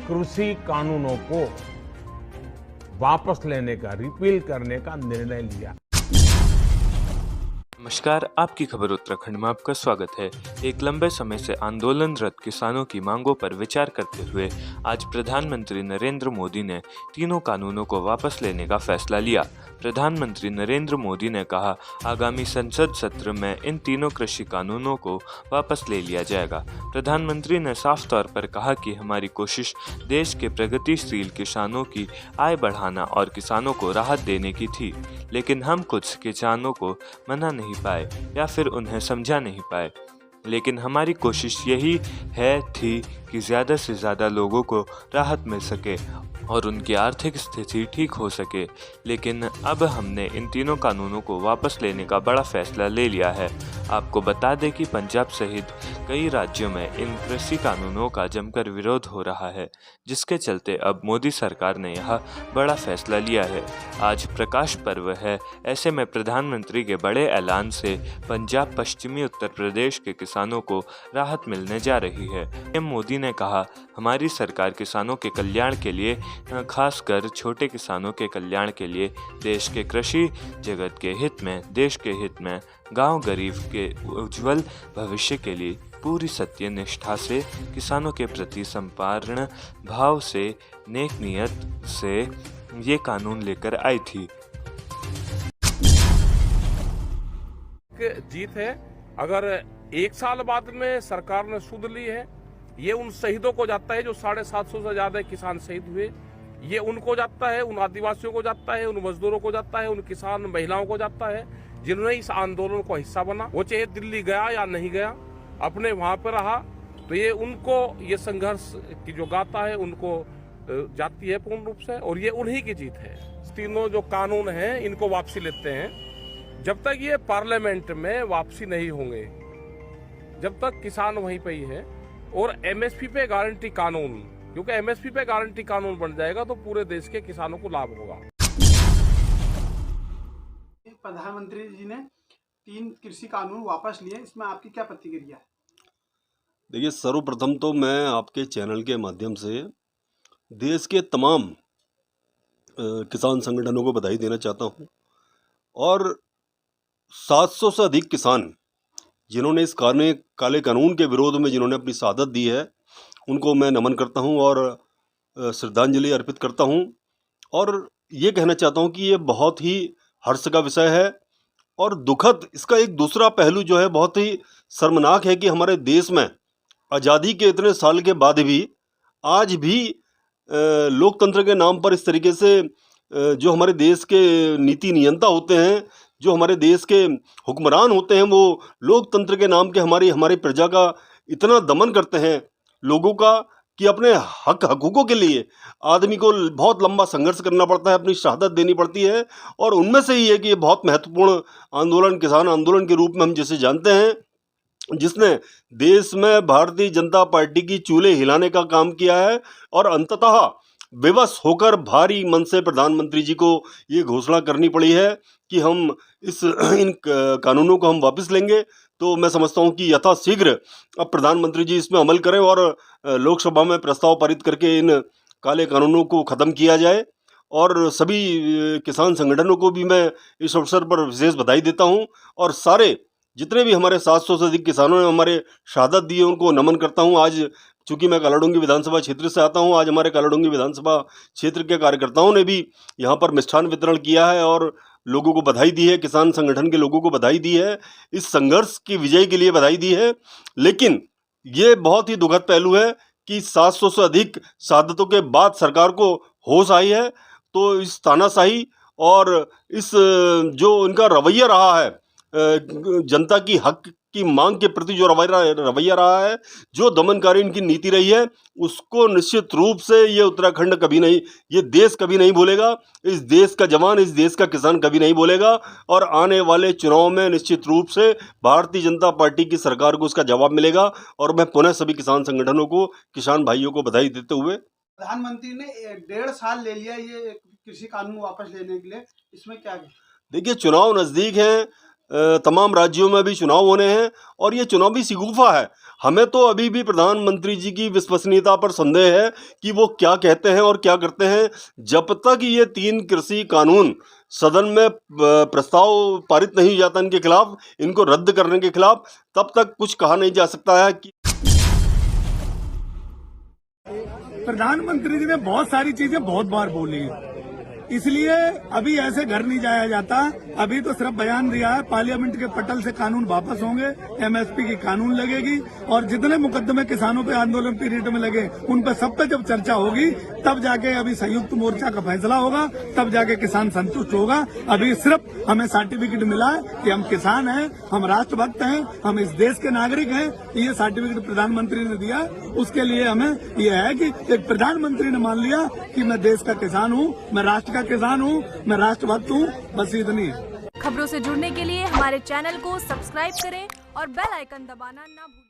कृषि कानूनों को वापस लेने का, रिपील करने का निर्णय लिया। नमस्कार, आपकी खबर उत्तराखंड में आपका स्वागत है। एक लंबे समय से आंदोलनरत किसानों की मांगों पर विचार करते हुए आज प्रधानमंत्री नरेंद्र मोदी ने तीनों कानूनों को वापस लेने का फैसला लिया। प्रधानमंत्री नरेंद्र मोदी ने कहा, आगामी संसद सत्र में इन तीनों कृषि कानूनों को वापस ले लिया जाएगा। प्रधानमंत्री ने साफ तौर पर कहा कि हमारी कोशिश देश के प्रगतिशील किसानों की आय बढ़ाना और किसानों को राहत देने की थी, लेकिन हम कुछ किसानों को मना नहीं पाए या फिर उन्हें समझा नहीं पाए। लेकिन हमारी कोशिश यही थी कि ज़्यादा से ज़्यादा लोगों को राहत मिल सके और उनकी आर्थिक स्थिति ठीक हो सके। लेकिन अब हमने इन तीनों कानूनों को वापस लेने का बड़ा फैसला ले लिया है। आपको बता दें कि पंजाब सहित कई राज्यों में इन कृषि कानूनों का जमकर विरोध हो रहा है, जिसके चलते अब मोदी सरकार ने यह बड़ा फैसला लिया है। आज प्रकाश पर्व है, ऐसे में प्रधानमंत्री के बड़े ऐलान से पंजाब, पश्चिमी उत्तर प्रदेश के किसानों को राहत मिलने जा रही है। पीएम मोदी ने कहा, हमारी सरकार किसानों के कल्याण के लिए, खासकर छोटे किसानों के कल्याण के लिए, देश के कृषि जगत के हित में, देश के हित में, गांव गरीब के उज्जवल भविष्य के लिए पूरी सत्य निष्ठा से, किसानों के प्रति संपूर्ण भाव से, नेक नियत से ये कानून लेकर आई थी। जीत है। अगर 1 साल बाद में सरकार ने सुध ली है, ये उन शहीदों को जाता है जो 750 से ज्यादा किसान शहीद हुए। ये उनको जाता है, उन आदिवासियों को जाता है, उन मजदूरों को जाता है, उन किसान महिलाओं को जाता है जिन्होंने इस आंदोलन को हिस्सा बना। वो चाहे दिल्ली गया या नहीं गया, अपने वहां पर रहा, तो ये उनको, ये संघर्ष की जो गाथा है उनको जाती है पूर्ण रूप से, और ये उन्हीं की जीत है। तीनों जो कानून हैं इनको वापसी लेते हैं। जब तक ये पार्लियामेंट में वापसी नहीं होंगे, जब तक किसान वहीं पे ही है। और एमएसपी पे गारंटी कानून, क्योंकि एमएसपी पे गारंटी कानून बन जाएगा तो पूरे देश के किसानों को लाभ होगा। प्रधानमंत्री जी ने 3 कृषि कानून वापस लिए, इसमें आपकी क्या प्रतिक्रिया है? देखिए, सर्वप्रथम तो मैं आपके चैनल के माध्यम से देश के तमाम किसान संगठनों को बधाई देना चाहता हूं, और 700 से अधिक किसान जिन्होंने इस काले कानून के विरोध में जिन्होंने अपनी शहादत दी है, उनको मैं नमन करता हूं और श्रद्धांजलि अर्पित करता हूं। और ये कहना चाहता हूं कि ये बहुत ही हर्ष का विषय है और दुखद, इसका एक दूसरा पहलू जो है बहुत ही शर्मनाक है कि हमारे देश में आज़ादी के इतने साल के बाद भी आज भी लोकतंत्र के नाम पर इस तरीके से जो हमारे देश के नीति नियंता होते हैं, जो हमारे देश के हुक्मरान होते हैं, वो लोकतंत्र के नाम के हमारी प्रजा का इतना दमन करते हैं लोगों का, कि अपने हकूक़ों के लिए आदमी को बहुत लंबा संघर्ष करना पड़ता है, अपनी शहादत देनी पड़ती है। और उनमें से ही है कि ये बहुत महत्वपूर्ण आंदोलन, किसान आंदोलन के रूप में हम जिसे जानते हैं, जिसने देश में भारतीय जनता पार्टी की चूल्हे हिलाने का काम किया है। और अंततः विवश होकर भारी मन से प्रधानमंत्री जी को ये घोषणा करनी पड़ी है कि हम इन कानूनों को हम वापस लेंगे। तो मैं समझता हूं कि यथाशीघ्र अब प्रधानमंत्री जी इसमें अमल करें और लोकसभा में प्रस्ताव पारित करके इन काले कानूनों को ख़त्म किया जाए। और सभी किसान संगठनों को भी मैं इस अवसर पर विशेष बधाई देता हूं, और सारे जितने भी हमारे 700 से अधिक किसानों ने हमारे शहादत दी है उनको नमन करता हूं। आज चूंकि मैं कालाडूंगी विधानसभा क्षेत्र से आता हूं, आज हमारे कालाडूंगी विधानसभा क्षेत्र के कार्यकर्ताओं ने भी यहाँ पर मिष्ठान वितरण किया है और लोगों को बधाई दी है, किसान संगठन के लोगों को बधाई दी है, इस संघर्ष की विजय के लिए बधाई दी है। लेकिन ये बहुत ही दुखद पहलू है कि 700 से अधिक शहादतों के बाद सरकार को होश आई है, तो इस तानाशाही और इस जो इनका रवैया रहा है, जनता की हक की मांग के प्रति जो रवैया रहा है, जो दमनकारी इनकी नीति रही है, उसको निश्चित रूप से ये उत्तराखंड कभी नहीं, ये देश कभी नहीं भूलेगा, इस देश का जवान, इस देश का किसान कभी नहीं भूलेगा। और आने वाले चुनाव में निश्चित रूप से भारतीय जनता पार्टी की सरकार को उसका जवाब मिलेगा। और मैं पुनः सभी किसान संगठनों को, किसान भाइयों को बधाई देते हुए, प्रधानमंत्री ने 1.5 साल ले लिया ये कृषि कानून वापस लेने के लिए, इसमें क्या है? देखिए, चुनाव नज़दीक हैं तमाम राज्यों में भी चुनाव होने हैं और ये चुनावी शगुफा है। हमें तो अभी भी प्रधानमंत्री जी की विश्वसनीयता पर संदेह है कि वो क्या कहते हैं और क्या करते हैं। जब तक ये 3 कृषि कानून सदन में प्रस्ताव पारित नहीं हो जाता इनके खिलाफ, इनको रद्द करने के खिलाफ, तब तक कुछ कहा नहीं जा सकता है कि प्रधानमंत्री जी ने बहुत सारी चीजें बहुत बार बोली है, इसलिए अभी ऐसे घर नहीं जाया जाता। अभी तो सिर्फ बयान दिया है, पार्लियामेंट के पटल से कानून वापस होंगे, एमएसपी की कानून लगेगी और जितने मुकदमे किसानों पे आंदोलन पीरियड में लगे उन पर सब पे जब चर्चा होगी तब जाके अभी संयुक्त मोर्चा का फैसला होगा, तब जाके किसान संतुष्ट होगा। अभी सिर्फ हमें सर्टिफिकेट मिला है कि हम किसान हैं, हम राष्ट्रभक्त हैं, हम इस देश के नागरिक हैं, ये सर्टिफिकेट प्रधानमंत्री ने दिया। उसके लिए हमें यह है कि एक प्रधानमंत्री ने मान लिया कि मैं देश का किसान हूँ, मैं राष्ट्र का किसान हूँ, मैं राष्ट्रभक्त हूँ, बस इतनी। खबरों से जुड़ने के लिए हमारे चैनल को सब्सक्राइब करें और बेल आइकन दबाना ना भूलें।